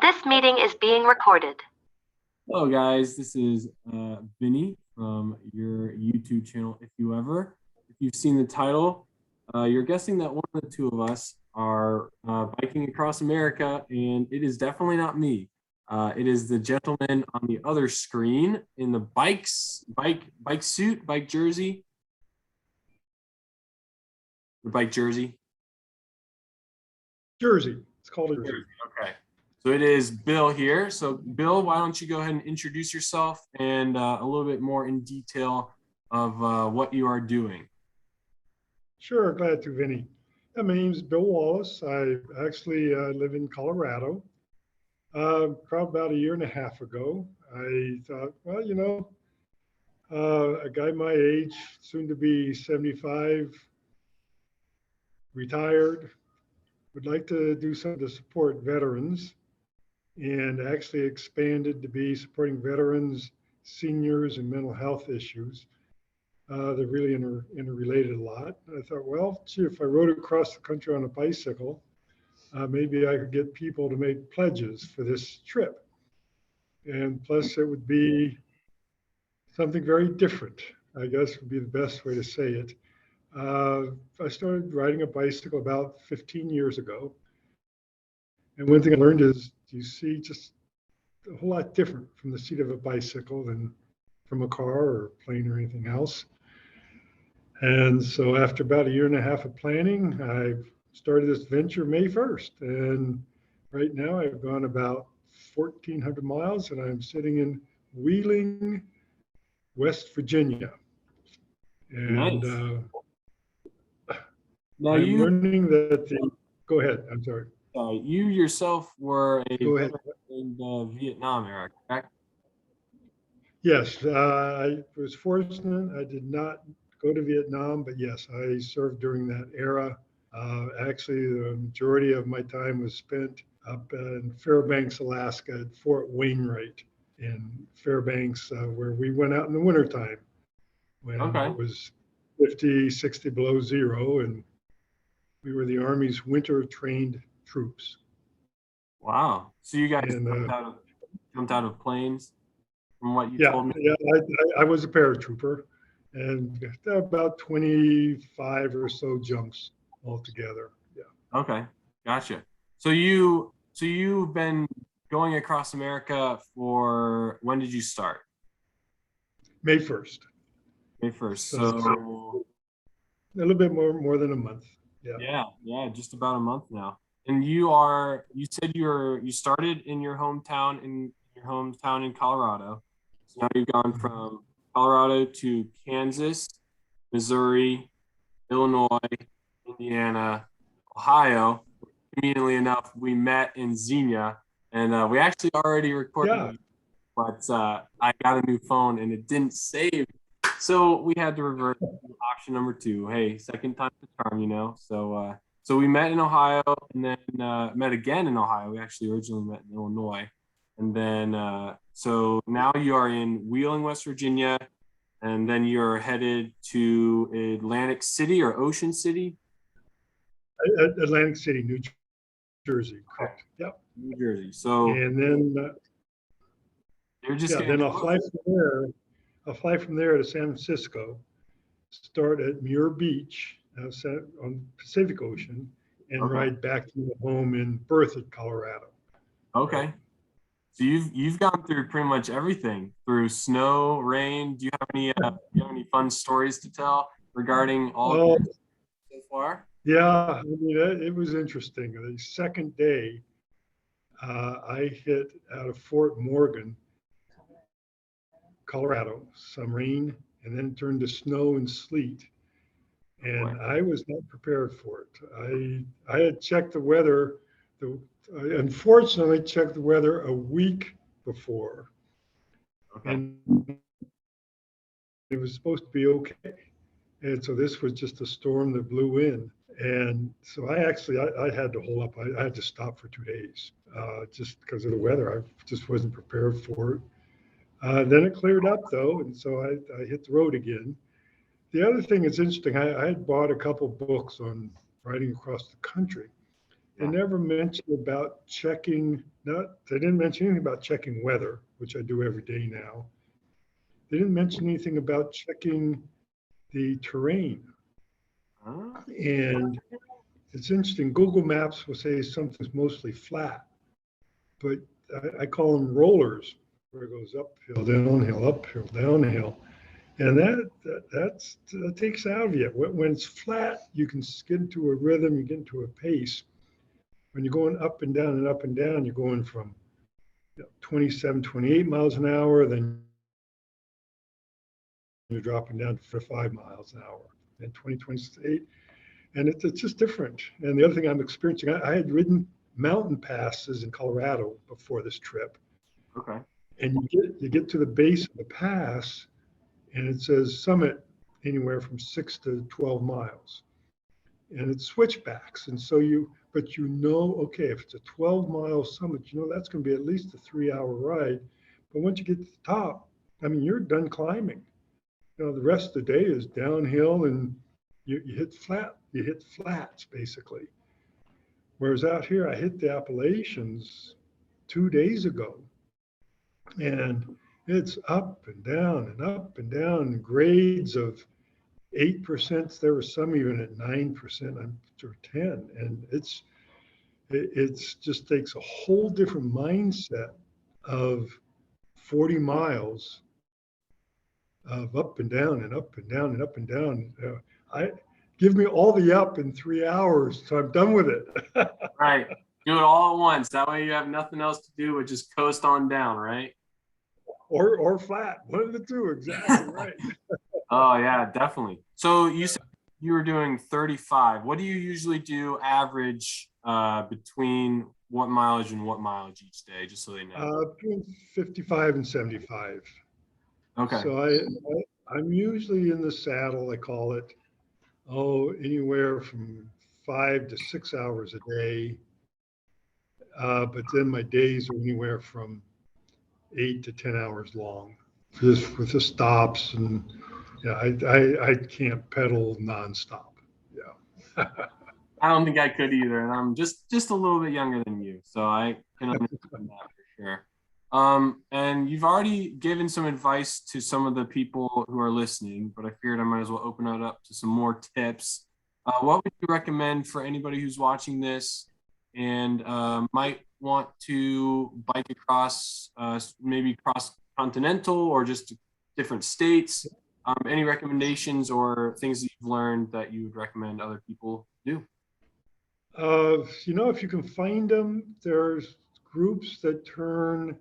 This meeting is being recorded. Hello guys, this is Vinny from your YouTube channel. If you've seen the title, you're guessing that one of the two of us are biking across America, and it is definitely not me. It is the gentleman on the other screen in the bike suit, bike jersey. The bike jersey. Jersey. It's called a jersey. Okay. So it is Bill here. So Bill, why don't you go ahead and introduce yourself and a little bit more in detail of what you are doing. Sure, glad to, Vinny. Yeah, my name's Bill Wallace. I actually live in Colorado. Probably about a year and a half ago, I thought, well, a guy my age, soon to be 75, retired, would like to do something to support veterans, and actually expanded to be supporting veterans, seniors, and mental health issues. They're really interrelated a lot. I thought, well, gee, if I rode across the country on a bicycle, maybe I could get people to make pledges for this trip. And plus, it would be something very different, I guess would be the best way to say it. I started riding a bicycle about 15 years ago. And one thing I learned is you see just a whole lot different from the seat of a bicycle than from a car or plane or anything else. And so after about a year and a half of planning, I started this venture May 1st. And right now I've gone about 1,400 miles, and I'm sitting in Wheeling, West Virginia. And Nice. Now I'm learning that go ahead, I'm sorry. You yourself were a veteran in the Vietnam era, correct? Yes, I was fortunate. I did not go to Vietnam, but yes, I served during that era. Actually, the majority of my time was spent up in Fairbanks, Alaska, at Fort Wainwright in Fairbanks, where we went out in the wintertime when it was 50, 60 below zero, and we were the Army's winter trained troops. Wow. So you guys jumped out of planes from what you told me? Yeah, I was a paratrooper, and about 25 or so jumps altogether. Yeah. Okay, gotcha. So you've been going across America for, when did you start? May 1st. May 1st. So a little bit more than a month. Yeah, just about a month now. And you said you started in your hometown in Colorado. So now you've gone from Colorado to Kansas, Missouri, Illinois, Indiana, Ohio. Conveniently enough, we met in Xenia, and we actually already recorded, but I got a new phone and it didn't save. So we had to revert to option number 2. Hey, second time's the charm, So we met in Ohio, and then met again in Ohio. We actually originally met in Illinois. And then, so now you are in Wheeling, West Virginia, and then you're headed to Atlantic City or Ocean City? Atlantic City, New Jersey, correct. Yep. New Jersey. So, and then you're just then I'll fly from there. I'll fly from there to San Francisco, start at Muir Beach on Pacific Ocean, and ride back to home in Berthoud, Colorado. Okay. So you've gone through pretty much everything, through snow, rain. Do you have any fun stories to tell regarding all of this so far? Yeah, I mean, it was interesting. The second day, I hit out of Fort Morgan, Colorado, some rain, and then turned to snow and sleet. And I was not prepared for it. I had checked the weather, unfortunately checked the weather a week before. And it was supposed to be okay. And so this was just a storm that blew in. And so I had to hold up. I had to stop for 2 days just because of the weather. I just wasn't prepared for it. Then it cleared up though, and so I hit the road again. The other thing that's interesting, I had bought a couple books on riding across the country, They never mentioned about checking, they didn't mention anything about checking weather, which I do every day now. They didn't mention anything about checking the terrain. And it's interesting, Google Maps will say something's mostly flat, but I call them rollers, where it goes uphill, downhill. And that takes out of you. When it's flat, you can get into a rhythm, you get into a pace. When you're going up and down and up and down, you're going from 27, 28 miles an hour, then you're dropping down to 5 miles an hour, and 20, 28. And it's just different. And the other thing I'm experiencing, I had ridden mountain passes in Colorado before this trip. Okay. And you get to the base of the pass, and it says summit anywhere from 6 to 12 miles. And it's switchbacks. And so but okay, if it's a 12-mile summit, that's going to be at least a 3-hour ride. But once you get to the top, I mean, you're done climbing. The rest of the day is downhill, and you hit flats basically. Whereas out here, I hit the Appalachians 2 days ago, and it's up and down and up and down, grades of 8%. There were some even at 9%, or 10, and it's just takes a whole different mindset of 40 miles of up and down and up and down and up and down. I give me all the up in 3 hours, so I'm done with it. Right. Do it all at once. That way you have nothing else to do but just coast on down, right? Or flat. One of the two, exactly right. Oh yeah, definitely. So you said you were doing 35. What do you usually do average between what mileage and what mileage each day, just so they know? Between 55 and 75. Okay. So I'm usually in the saddle, I call it, anywhere from 5 to 6 hours a day. But then my days are anywhere from 8 to 10 hours long, just with the stops, and I can't pedal nonstop. Yeah. I don't think I could either, and I'm just a little bit younger than you, so I can understand that for sure. And you've already given some advice to some of the people who are listening, but I figured I might as well open it up to some more tips. What would you recommend for anybody who's watching this and might want to bike across, maybe cross-continental or just different states? Any recommendations or things that you've learned that you would recommend other people do? If you can find them, there's groups that turn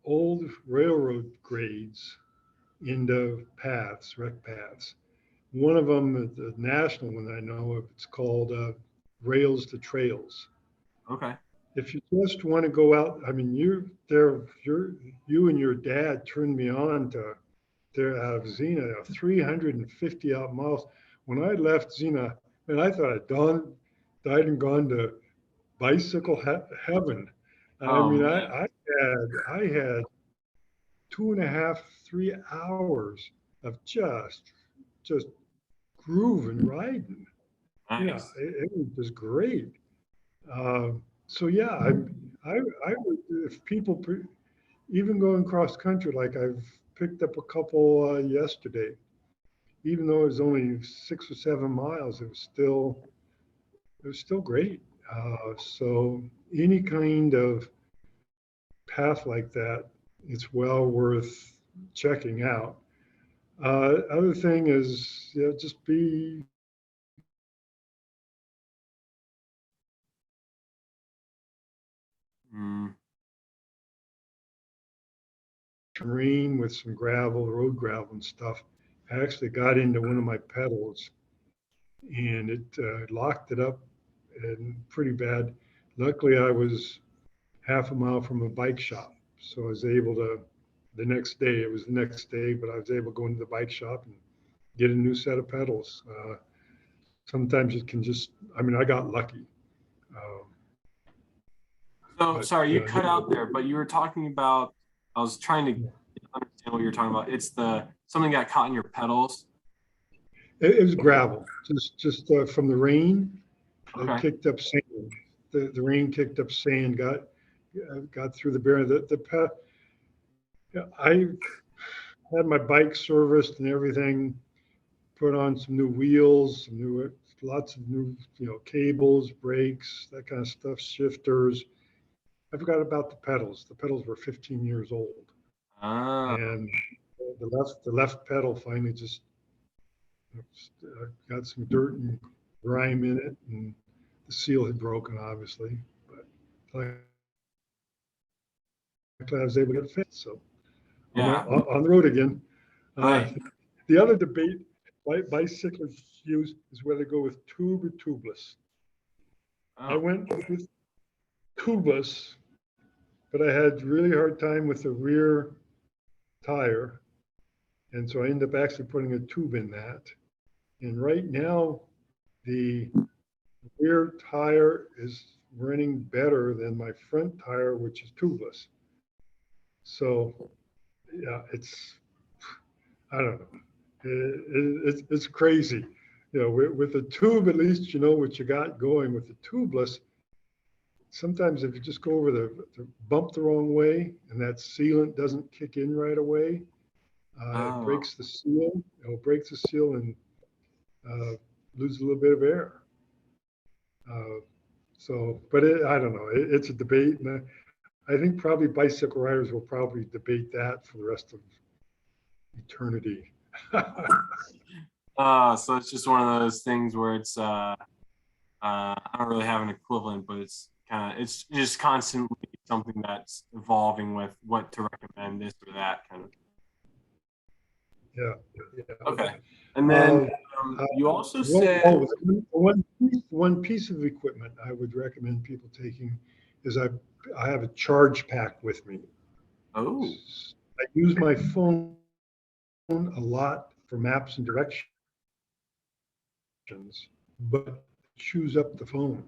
old railroad grades into paths, rec paths. One of them, the national one I know of, it's called Rails to Trails. Okay. If you just want to go out, I mean, you and your dad turned me on to there out of Xena, 350 out miles. When I left Xena, and I thought I'd died and gone to bicycle heaven. I mean, I had 2.5, 3 hours of just grooving, riding. Nice. Yeah, it was just great. So yeah, I would, if people even going cross country, like I've picked up a couple yesterday, even though it was only 6 or 7 miles, it was still great. So any kind of path like that, it's well worth checking out. Other thing is, just be terrain with some gravel, road gravel and stuff. I actually got into one of my pedals, and it locked it up and pretty bad. Luckily, I was half a mile from a bike shop, so I was able to. It was the next day, but I was able to go into the bike shop and get a new set of pedals. Sometimes it can I got lucky. So sorry, you cut out there, but you were talking about, I was trying to understand what you were talking about. It's something got caught in your pedals. It was gravel, just from the rain. Okay. kicked up sand. The rain kicked up sand, got through the barrier. I had my bike serviced and everything, put on some new wheels, lots of new, cables, brakes, that kind of stuff, shifters. I forgot about the pedals. The pedals were 15 years old, Ah, and the left pedal finally just got some dirt and grime in it, and the seal had broken, obviously. But luckily, I was able to get it fixed. So yeah. on the road again. Uh, Right. the other debate bicyclists use is whether to go with tube or tubeless. I Oh, went with tubeless, but I had really hard time with the rear tire, and so I ended up actually putting a tube in that. And right now, the rear tire is running better than my front tire, which is tubeless. So yeah, I don't know. It's crazy. With the tube, at least you know what you got going. With the tubeless, sometimes if you just go over the bump the wrong way and that sealant doesn't kick in right away, it oh, breaks the seal. It'll break the seal and lose a little bit of air. Uh, I don't know. It's a debate, and I think probably bicycle riders will probably debate that for the rest of eternity. so it's just one of those things where I don't really have an equivalent, but it's just constantly something that's evolving with what to recommend, this or that kind of. Yeah, yeah. Okay. And Uh, then you also Well, said, oh, one piece of equipment I would recommend people taking is I have a charge pack with me. oh, I use my phone a lot for maps and directions, but it chews up the phone.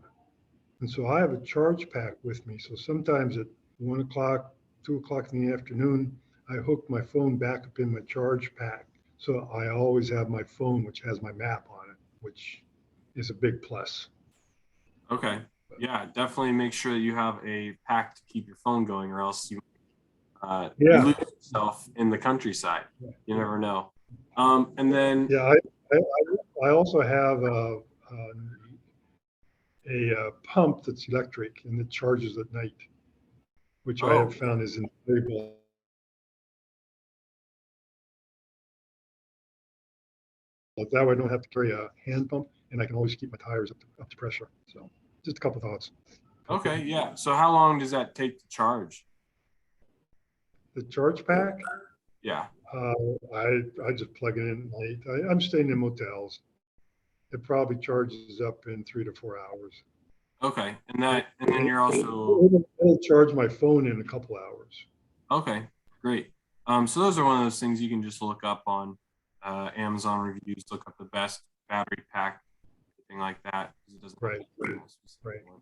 And so I have a charge pack with me. So sometimes at 1 o'clock, 2 o'clock in the afternoon, I hook my phone back up in my charge pack. So I always have my phone, which has my map on it, which is a big plus. okay. Yeah, definitely make sure that you have a pack to keep your phone going, or else you Yeah, lose yourself in the countryside. You never know. And then, yeah. I also have a pump that's electric and it charges at night, which I oh, have found is invaluable. That way I don't have to carry a hand pump and I can always keep my tires up to pressure. So just a couple thoughts. okay, yeah. So how long does that take to charge? The charge pack, Yeah. uh, I just plug it in at night. I'm staying in motels. It probably charges up in 3 to 4 hours. Okay. It, And then it, you're also, it'll charge my phone in a couple hours. okay, great. So those are one of those things you can just look up on Amazon reviews, look up the best battery pack, anything like that, because it doesn't have Right, a specific right. one.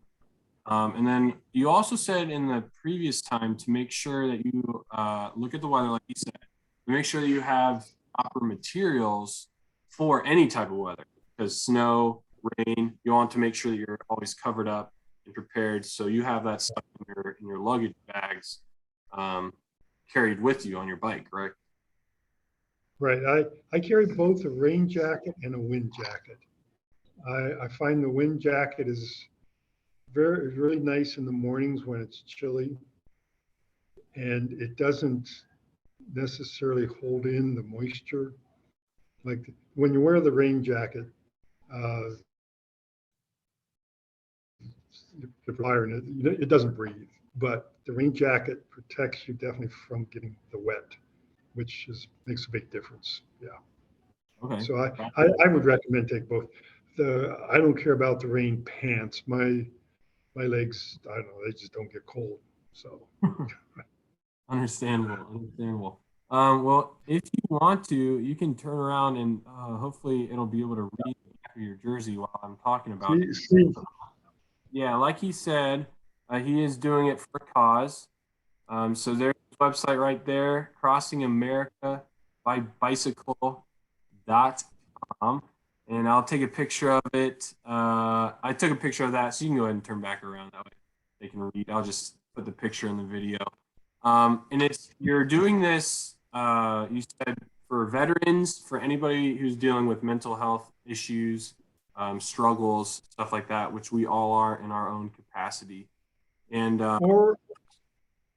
And then you also said in the previous time to make sure that you look at the weather, like you said, to make sure that you have proper materials for any type of weather, because snow, rain, you want to make sure that you're always covered up and prepared. So you have that stuff in your luggage bags um, carried with you on your bike, right? Right. I carry both a rain jacket and a wind jacket. I find the wind jacket is really nice in the mornings when it's chilly, and it doesn't necessarily hold in the moisture. Like when you wear the rain jacket, uh, the fire in it, it doesn't breathe. But the rain jacket protects you definitely from getting the wet, which makes a big difference. Yeah. Okay. So I would recommend take both. I don't care about the rain pants. My legs, I don't know, they just don't get cold. So Understandable, understandable. Well, if you want to, you can turn around and hopefully it'll be able to read the back of your jersey while I'm talking about it. see, Yeah, like he said, he is doing it for a cause. So there's his website right there, crossingamerica by bicycle.com. and I'll take a picture of it. I took a picture of that, so you can go ahead and turn back around. That way they can read. I'll just put the picture in the video. And it's you're doing this. You said for veterans, for anybody who's dealing with mental health issues, struggles, stuff like that, which we all are in our own capacity. And Or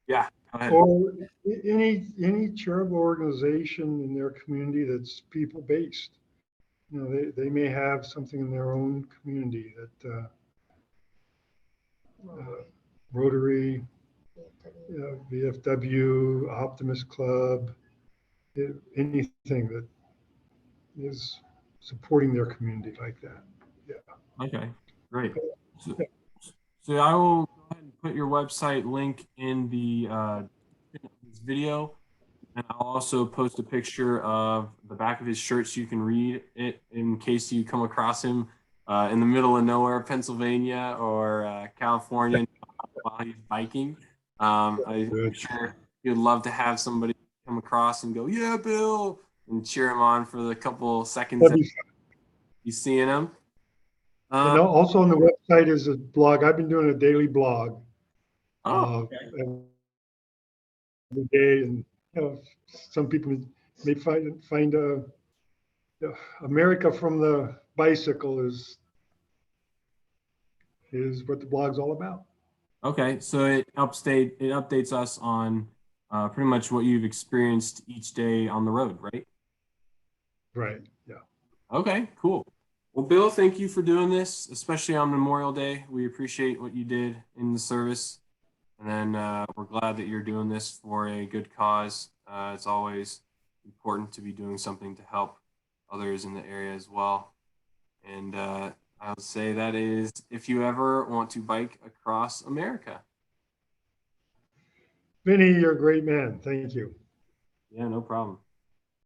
yeah, go ahead. or any charitable organization in their community that's people based. You know, they may have something in their own community that Rotary, VFW, Optimist Club, anything that is supporting their community like that. Yeah. Okay, great. So I will go ahead and put your website link in the this video, and I'll also post a picture of the back of his shirt so you can read it in case you come across him in the middle of nowhere, Pennsylvania or California while he's biking. I'm sure you'd love to have somebody come across and go, "Yeah, Bill," and cheer him on for the couple seconds that you seeing him. And also on the website is a blog. I've been doing a daily blog Okay. every day, and you know, some people may find America from the bicycle is what the blog's all about. Okay, so it updates us on pretty much what you've experienced each day on the road, right? Right. Yeah. Okay, cool. Well, Bill, thank you for doing this, especially on Memorial Day. We appreciate what you did in the service, and then we're glad that you're doing this for a good cause. It's always important to be doing something to help others in the area as well. And I would say that is if you ever want to bike across America. Vinny, you're a great man. Thank you. Yeah, no problem.